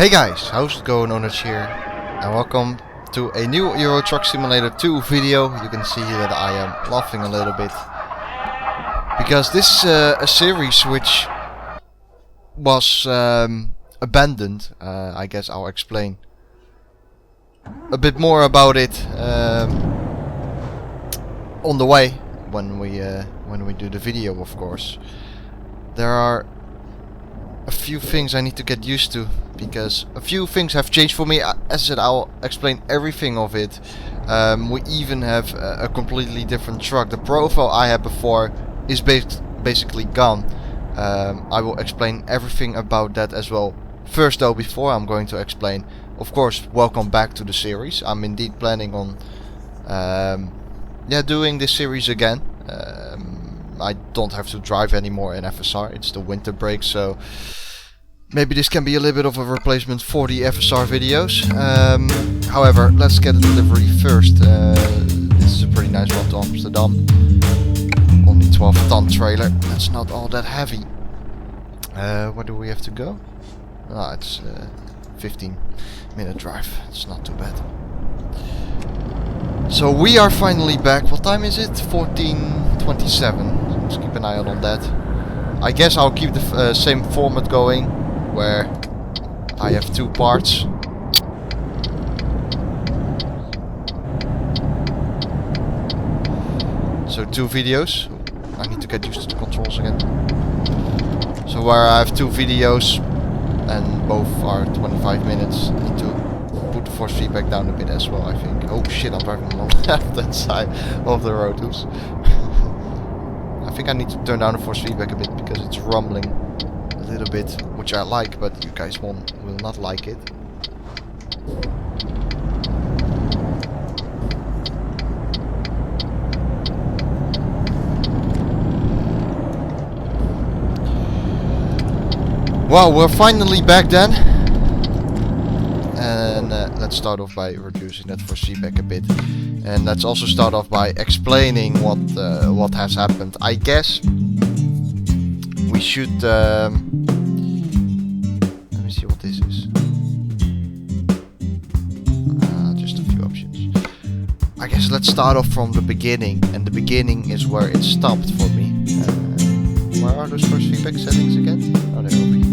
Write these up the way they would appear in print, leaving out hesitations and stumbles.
Hey guys, how's it going? Onage here, and welcome to a new Euro Truck Simulator 2 video. You can see that I am laughing a little bit because this is a series which was abandoned. I guess I'll explain a bit more about it on the way when we do the video, of course. There are a few things I need to get used to because a few things have changed for me. As I said, I'll explain everything of it. We even have a completely different truck. The profile I had before is basically gone. I will explain everything about that as well. First though, before I'm going to explain, of course, welcome back to the series. I'm indeed planning on doing this series again. I don't have to drive anymore in FSR. It's the winter break, so maybe this can be a little bit of a replacement for the FSR videos. However, let's get a delivery first. This is a pretty nice one to Amsterdam. Only 12-ton trailer. That's not all that heavy. Where do we have to go? Ah, it's 15-minute drive. It's not too bad. So we are finally back. What time is it? 14:27. Let's keep an eye out on that. I guess I'll keep the same format going, where I have two parts. So two videos. I need to get used to the controls again. So where I have two videos, and both are 25 minutes. Need to put the force feedback down a bit as well, I think. Oh shit, I'm driving on the left-hand side of the road. Oops. I think I need to turn down the force feedback a bit because it's rumbling a little bit, which I like, but you guys will not like it. Well, we're finally back then. And let's start off by reducing that force feedback a bit, and let's also start off by explaining what has happened. I guess we should let me see what this is. Just a few options. I guess let's start off from the beginning, and the beginning is where it stopped for me. Where are those force feedback settings again? Oh, they're over here.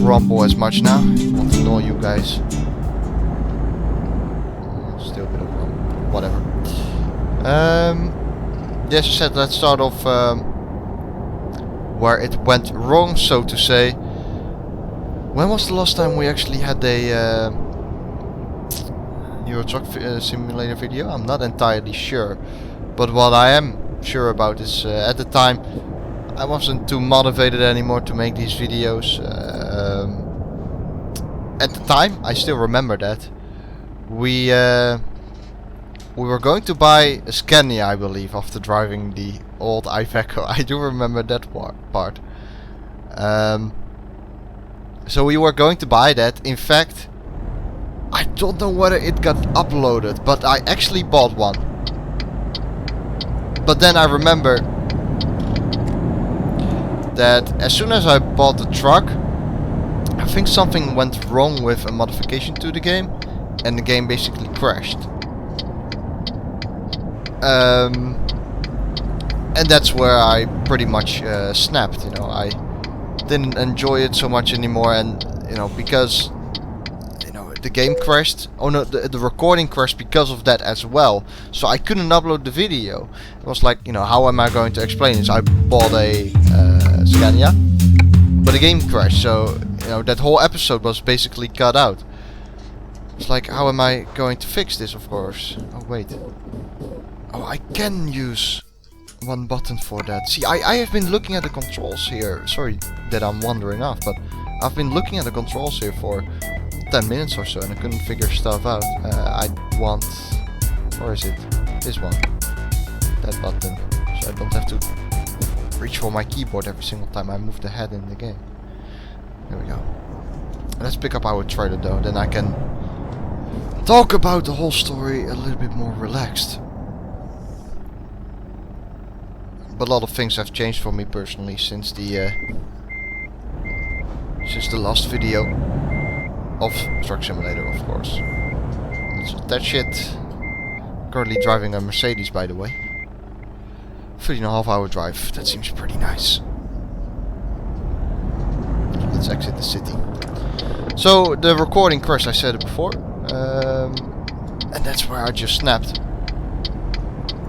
Rumble as much now. Won't annoy you guys. Still a bit of rumble. Whatever. Yes, I said let's start off where it went wrong, so to say. When was the last time we actually had a Euro Truck Simulator video? I'm not entirely sure, but what I am sure about is at the time I wasn't too motivated anymore to make these videos. At the time, I still remember that we were going to buy a Scania, I believe, after driving the old Iveco. I do remember that part. So we were going to buy that. In fact, I don't know whether it got uploaded, but I actually bought one. But then I remember that as soon as I bought the truck, I think something went wrong with a modification to the game, and the game basically crashed. And that's where I pretty much snapped. You know, I didn't enjoy it so much anymore, and you know, because the game crashed. Oh no, the recording crashed because of that as well. So I couldn't upload the video. It was like, you know, how am I going to explain this? I bought a Scania, but the game crashed. So you know, that whole episode was basically cut out. It's like, how am I going to fix this? Of course. Oh wait. Oh, I can use one button for that. See, I have been looking at the controls here. Sorry that I'm wandering off, but I've been looking at the controls here for 10 minutes or so, and I couldn't figure stuff out. I want... Where is it? This one. That button. So I don't have to reach for my keyboard every single time I move the head in the game. There we go. Let's pick up our trailer though, then I can talk about the whole story a little bit more relaxed. But a lot of things have changed for me personally since the last video of Truck Simulator, of course. So that shit. Currently driving a Mercedes, by the way. 3.5 hour drive. That seems pretty nice. Let's exit the city. So the recording crashed, I said it before. And that's where I just snapped.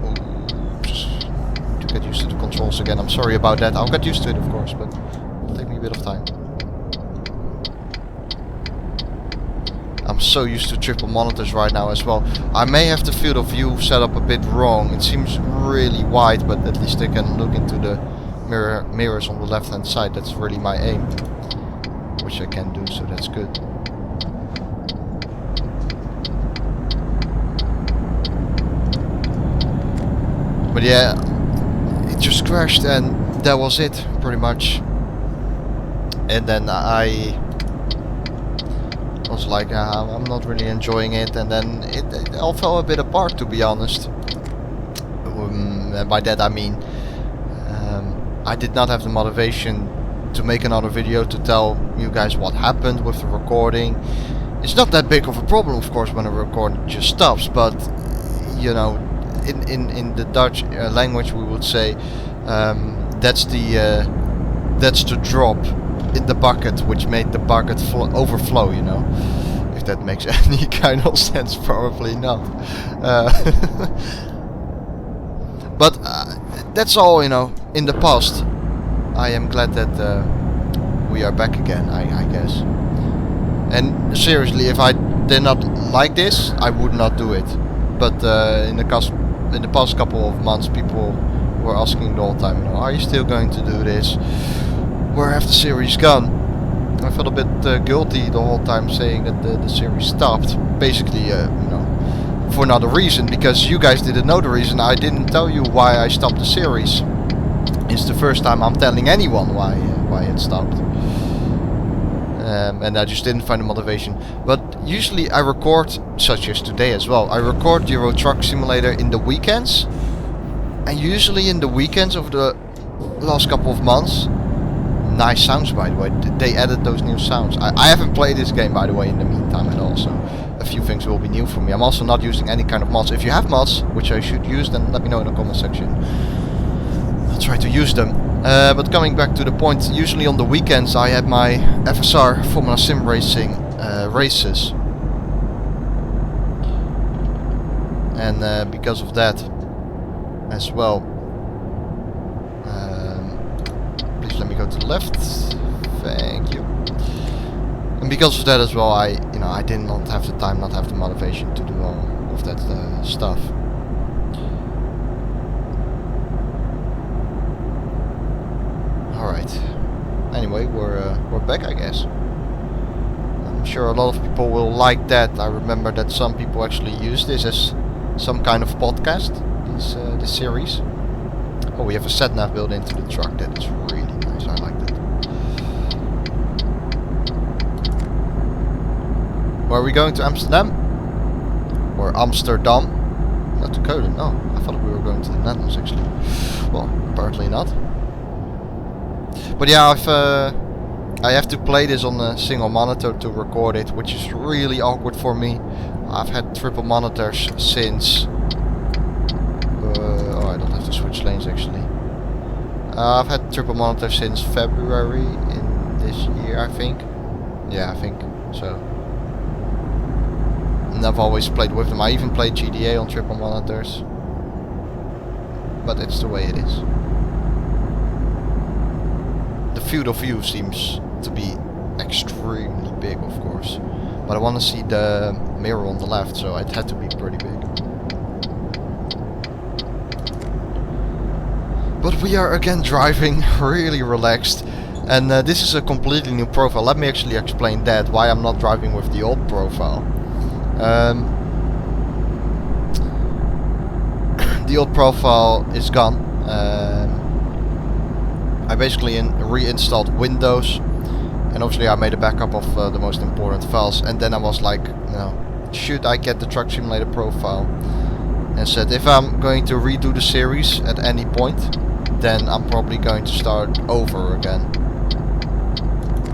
Oops. To get used to the controls again. I'm sorry about that. I'll get used to it, of course, but it'll take me a bit of time. I'm so used to triple monitors right now as well. I may have the field of view set up a bit wrong. It seems really wide, but at least I can look into the mirrors on the left hand side. That's really my aim, which I can do, so that's good. But yeah, it just crashed and that was it, pretty much. And then I was like, I'm not really enjoying it, and then it all fell a bit apart, to be honest. And by that I mean I did not have the motivation to make another video to tell you guys what happened with the recording. It's not that big of a problem, of course, when a recording just stops, but you know, in the Dutch language we would say that's the drop in the bucket which made the bucket overflow, you know, if that makes any kind of sense. Probably not. But that's all, you know, in the past. I am glad that we are back again, I guess. And seriously, if I did not like this, I would not do it. But in the past couple of months, people were asking the whole time, you know, are you still going to do this? Where have the series gone? I felt a bit guilty the whole time saying that the series stopped. Basically, you know, for another reason, because you guys didn't know the reason. I didn't tell you why I stopped the series. It's the first time I'm telling anyone why it stopped. And I just didn't find the motivation. But usually I record, such as today as well, I record Euro Truck Simulator in the weekends. And usually in the weekends of the last couple of months, nice sounds, by the way, they added those new sounds. I haven't played this game, by the way, in the meantime at all, so a few things will be new for me. I'm also not using any kind of mods. If you have mods, which I should use, then let me know in the comment section. I'll try to use them. But coming back to the point, usually on the weekends I had my FSR Formula Sim Racing races. And because of that as well, please let me go to the left. Thank you. And because of that as well, I did not have the time, not have the motivation to do all of that stuff. Alright. Anyway, we're back, I guess. I'm sure a lot of people will like that. I remember that some people actually use this as some kind of podcast, this series. Oh, we have a sat-nav built into the truck. That is really nice. I like that. Where are we going, to Amsterdam? Or Amsterdam? Not to Keulen. No, I thought we were going to the Netherlands actually. Well, apparently not. But yeah, I have to play this on a single monitor to record it, which is really awkward for me. I've had triple monitors since... oh, I don't have to switch lanes actually. I've had triple monitors since February in this year, I think. Yeah, I think so. And I've always played with them. I even played GDA on triple monitors. But it's the way it is. The field of view seems to be extremely big, of course. But I want to see the mirror on the left, so it had to be pretty big. But we are again driving, really relaxed. And this is a completely new profile. Let me actually explain that, why I'm not driving with the old profile. The old profile is gone. I basically reinstalled Windows, and obviously I made a backup of the most important files, and then I was like, should I get the Truck Simulator profile? And said, if I'm going to redo the series at any point, then I'm probably going to start over again.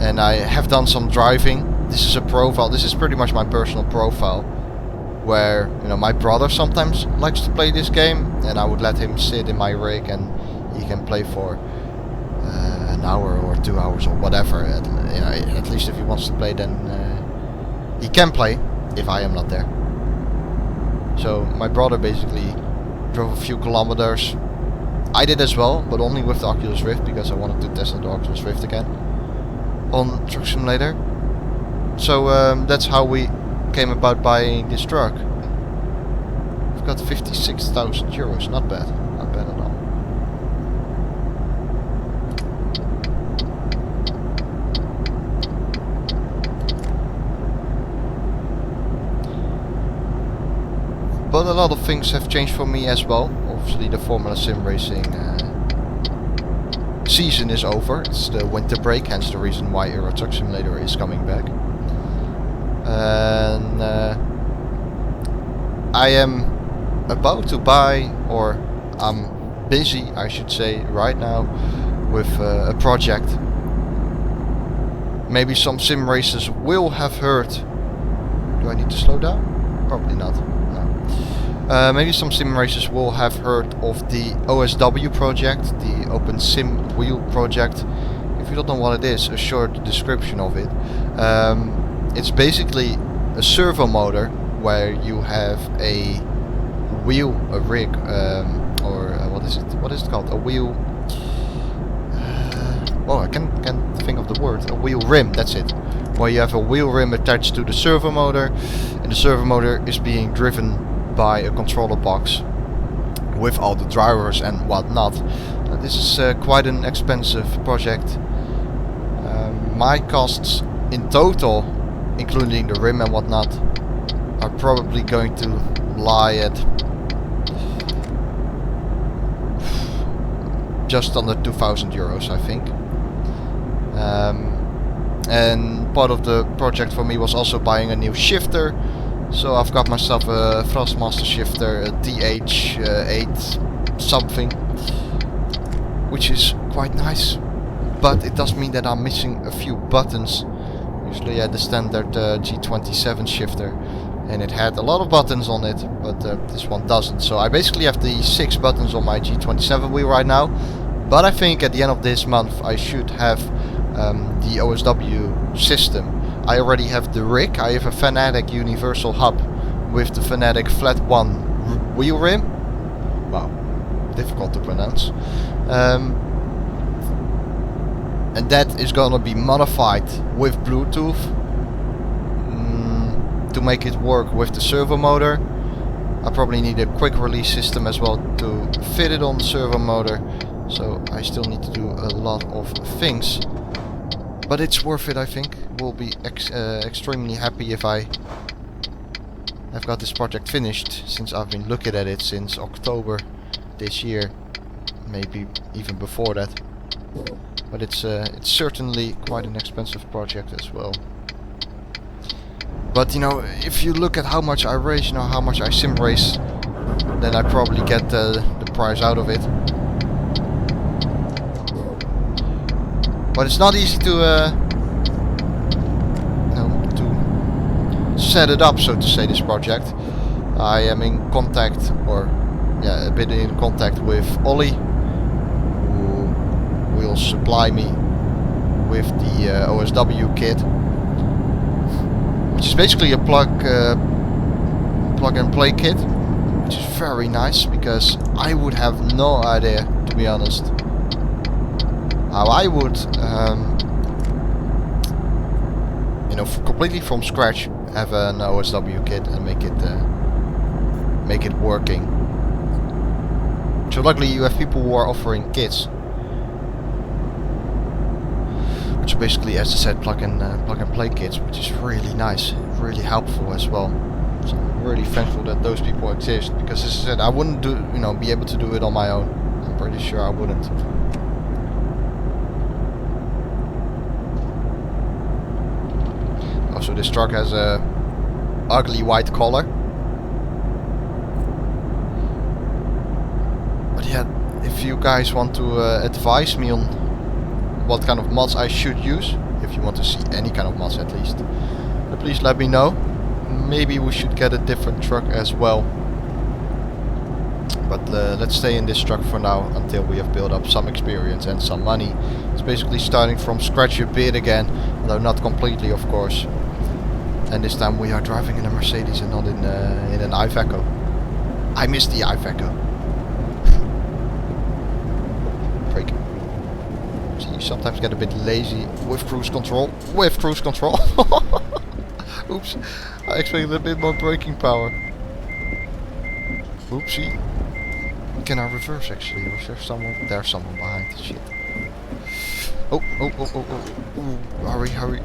And I have done some driving. This is a profile, this is pretty much my personal profile, where, you know, my brother sometimes likes to play this game, and I would let him sit in my rig and he can play for an hour or 2 hours or whatever. At least if he wants to play, then he can play if I am not there. So my brother basically drove a few kilometers. I did as well, but only with the Oculus Rift, because I wanted to test the Oculus Rift again on Truck Simulator. So that's how we came about buying this truck. We've got 56,000 euros, not bad at all. But a lot of things have changed for me as well. Obviously the Formula Sim Racing season is over. It's the winter break, hence the reason why Euro Truck Simulator is coming back. And I am about to buy, or I'm busy, I should say, right now with a project. Maybe some sim racers will have heard. Do I need to slow down? Probably not. No. Maybe some sim racers will have heard of the OSW project, the Open Sim Wheel project. If you don't know what it is, a short description of it. It's basically a servo motor where you have a wheel, a rig, or what is it? What is it called? A wheel. Oh, I can't think of the word. A wheel rim. That's it. Where you have a wheel rim attached to the servo motor, and the servo motor is being driven by a controller box with all the drivers and whatnot. This is quite an expensive project. My costs in total, including the rim and whatnot, are probably going to lie at just under 2,000 euros, I think. And part of the project for me was also buying a new shifter. So I've got myself a Thrustmaster shifter, a DH8 something, which is quite nice. But it does mean that I'm missing a few buttons. Usually I had the standard G27 shifter, and it had a lot of buttons on it, but this one doesn't. So I basically have the 6 buttons on my G27 wheel right now. But I think at the end of this month I should have the OSW system. I already have the rig. I have a Fanatic Universal Hub with the Fanatic Flat 1 wheel rim. Wow, difficult to pronounce. And that is gonna be modified with Bluetooth to make it work with the servo motor. I probably need a quick release system as well to fit it on the servo motor. So I still need to do a lot of things. But it's worth it, I think. We'll be extremely happy if I have got this project finished, since I've been looking at it since October this year, maybe even before that. But it's certainly quite an expensive project as well. But you know, if you look at how much I race, you know, how much I sim race, then I probably get the price out of it. But it's not easy to set it up, so to say, this project. I am in contact, or yeah, a bit in contact with Ollie, who will supply me with the OSW kit, which is basically a plug and play kit, which is very nice, because I would have no idea, to be honest, how I would, you know, completely from scratch have an OSW kit and make it working. So luckily you have people who are offering kits, which are basically, as I said, plug and play kits, which is really nice, really helpful as well. So I'm really thankful that those people exist, because as I said, I wouldn't be able to do it on my own. I'm pretty sure I wouldn't. So this truck has a ugly white color, but yeah, if you guys want to advise me on what kind of mods I should use, if you want to see any kind of mods at least, please let me know. Maybe we should get a different truck as well. But let's stay in this truck for now until we have built up some experience and some money. It's basically starting from scratch a bit again, although not completely, of course. And this time we are driving in a Mercedes and not in an Iveco. I miss the Iveco. Brake. See, you sometimes get a bit lazy with cruise control. With cruise control. Oops. I expected a bit more braking power. Oopsie. Can I reverse actually? Was there someone? There's someone behind the shit. Oh. Ooh, hurry.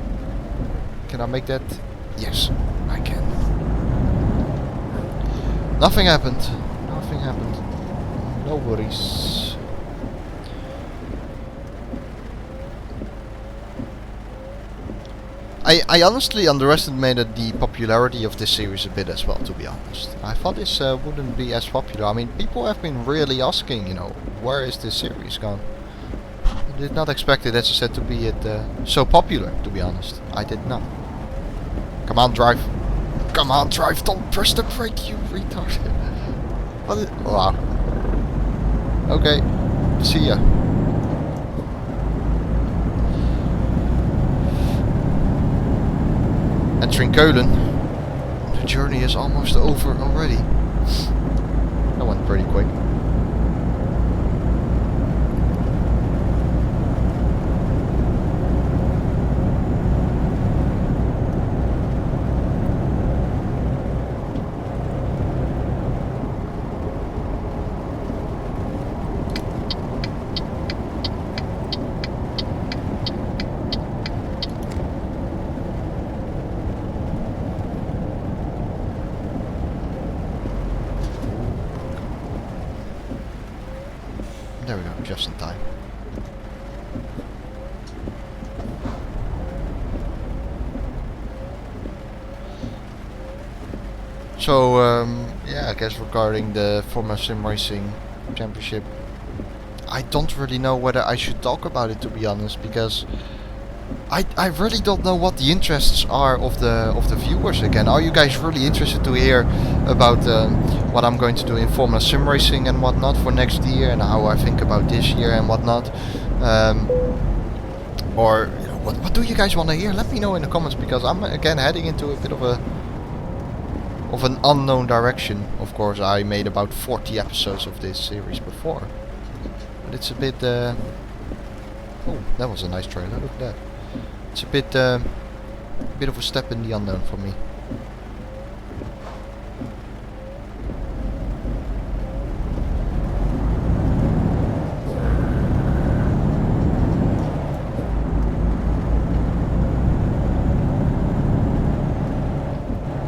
Can I make that? Yes, I can. Nothing happened. No worries. I honestly underestimated the popularity of this series a bit as well, to be honest. I thought this wouldn't be as popular. I mean, people have been really asking, you know, where is this series gone? I did not expect it, as I said, to be so popular, to be honest. I did not. Come on, drive. Don't press the brake, you retard. Wow. Okay, see ya. Entering Keulen. The journey is almost over already. That went pretty quick. There we go, just in time. So, yeah, I guess regarding the Formula Sim Racing Championship, I don't really know whether I should talk about it, to be honest, because I really don't know what the interests are of the viewers again. Are you guys really interested to hear about what I'm going to do in Formula Sim Racing and whatnot for next year, and how I think about this year and whatnot? Or you know, what do you guys want to hear? Let me know in the comments, because I'm again heading into a bit of an unknown direction. Of course, I made about 40 episodes of this series before, but it's a bit. Oh, that was a nice trailer. Look at that. It's a bit of a step in the unknown for me.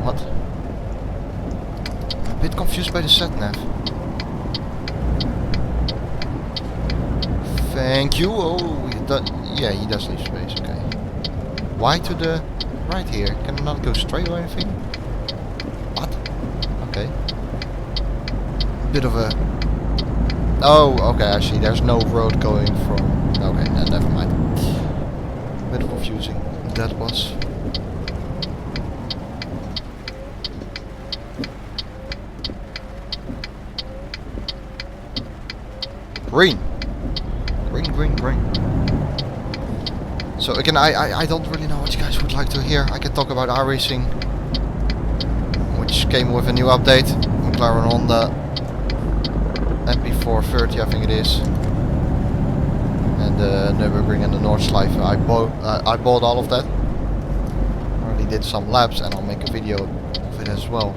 What? I'm a bit confused by the sat-nav. Thank you. Oh, yeah, he does leave space. Okay. Why to the right here? Can I not go straight or anything? What? Okay. Bit of a... Oh, okay, I see. There's no road going from... Okay, no, never mind. Bit of confusing. That was... Green! Green. So again, I don't really know what you guys would like to hear. I can talk about iRacing, which came with a new update. McLaren Honda MP430, I think it is, and the Nürburgring and the Nordschleife. I bought all of that. Already did some laps, and I'll make a video of it as well.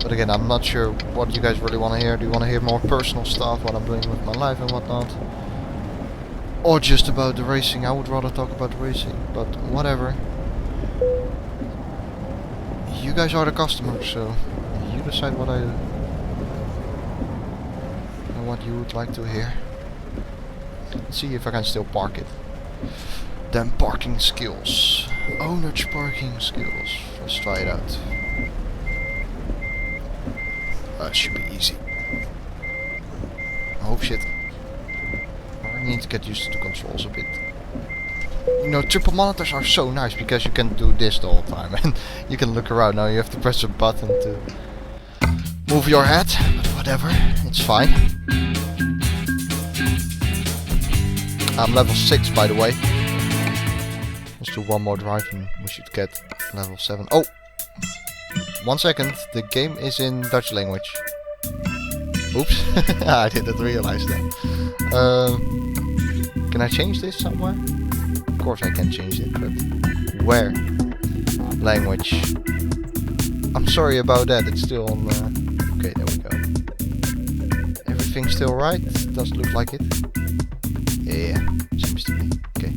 But again, I'm not sure what you guys really want to hear. Do you want to hear more personal stuff, what I'm doing with my life and whatnot? Or just about the racing? I would rather talk about the racing, but whatever. You guys are the customers, so you decide what I do. And what you would like to hear. Let's see if I can still park it. Then parking skills. Owner's parking skills. Let's try it out. Should be easy. Oh shit. I need to get used to the controls a bit. You know, triple monitors are so nice because you can do this the whole time and you can look around. Now you have to press a button to move your head, but whatever, it's fine. I'm level 6 by the way. Let's do one more drive and we should get level 7. Oh! 1 second, the game is in Dutch language. Oops, I didn't realize that. Can I change this somewhere? Of course I can change it, but where? Language. I'm sorry about that, it's still on... Okay, there we go. Everything's still right? Does look like it. Yeah, seems to be. Okay.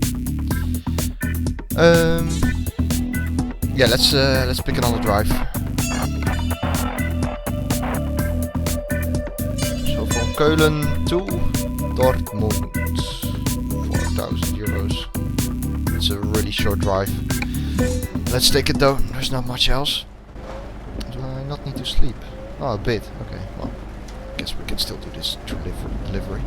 Yeah, let's pick another drive. So from Keulen to Dortmund. 4,000 euros. It's a really short drive. Let's take it though. There's not much else. Do I not need to sleep? Oh, a bit. Okay, well, I guess we can still do this delivery.